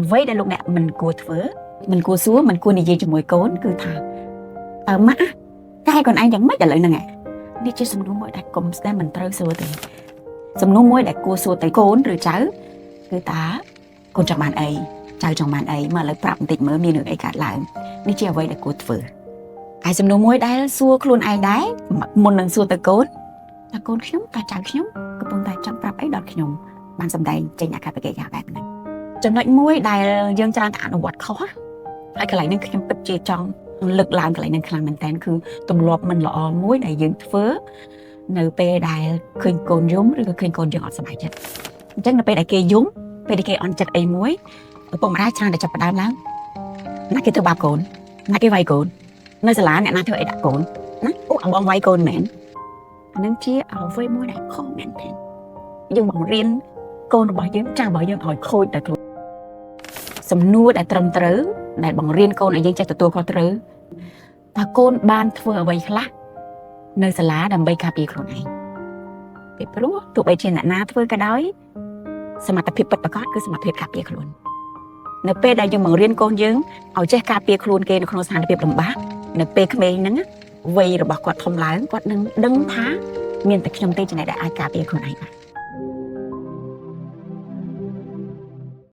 អ្វីដែលលោកអ្នកមិនគួរធ្វើមិនគួរសួរមិនគួរនិយាយជាមួយកូនគឺថាម៉ាក់កែកូនឯងយ៉ាងម៉េចឥឡូវហ្នឹងនេះជាសំណួរមួយដែលកុំស្ដាប់មិនត្រូវសួរទេសំណួរមួយដែលគួរសួរទៅកូនឬចៅគឺតាកូនចង់បានអីចៅចង់បានអីមកឥឡូវប្រាប់បន្តិចមើលមានរឿងអីកើតឡើងនេះជាអ្វីដែលគួរធ្វើហើយសំណួរមួយដែលសួរខ្លួនឯងដែរមុននឹងសួរទៅកូនតើកូនខ្ញុំតើចៅខ្ញុំកំពុងតែចង់ប្រាប់អីដល់ខ្ញុំបានសម្ដែងចេញអាកប្បកិរិយាបែបហ្នឹងចំណុចមួយដែលយើងច្រើនតែអនុវត្តខុសហើយកន្លែងហ្នឹងខ្ញុំពិតជាចង់លើកឡើងកន្លែងហ្នឹងខ្លាំងមែនតើគឺទម្លាប់មិនល្អមួយដែលយើងធ្វើនៅពេលដែលឃើញកូនយំឬក៏ឃើញកូនយើងអត់សប្បាយចិត្តអញ្ចឹងនៅពេលដែលគេយំពេលដែលគេអន់ចិត្តអីមួយឪពុកម្ដាយច្រើនតែចាប់ផ្ដើមឡើងណាគេធ្វើបាបកូនណាគេវាយកូននៅសាលាអ្នកណាធ្វើអីដាក់កូនណាអូអបងវាយកូនមែនអានឹងជាអ្វីមួយដែលខុសមែនទេយើងបង្រៀនកូនរបស់យើងចាស់របស់យើងឲ្យខូចតែខ្លួនសំណួរដែលត្រឹមត្រូវដែលបង្រៀនកូនឲ្យយើងចេះទទួលខុសត្រូវតើកូនបានធ្វើអ្វីខ្លះនៅសាលាដើម្បីការពារខ្លួនឯងពីព្រោះទោះបីជាអ្នកណាធ្វើក៏ដោយសមត្ថភាពពិតប្រាកដគឺសមត្ថភាពការពារខ្លួននៅពេលដែលយើងបង្រៀនកូនយើងឲ្យចេះការពារខ្លួនគេនៅក្នុងស្ថានភាពលំបាកនៅពេលក្មេងហ្នឹងវ័យរបស់គាត់ធំឡើងគាត់នឹងដឹងថាមានតែខ្ញុំទេចំណែកដែលអាចការពារខ្លួនឯងបាន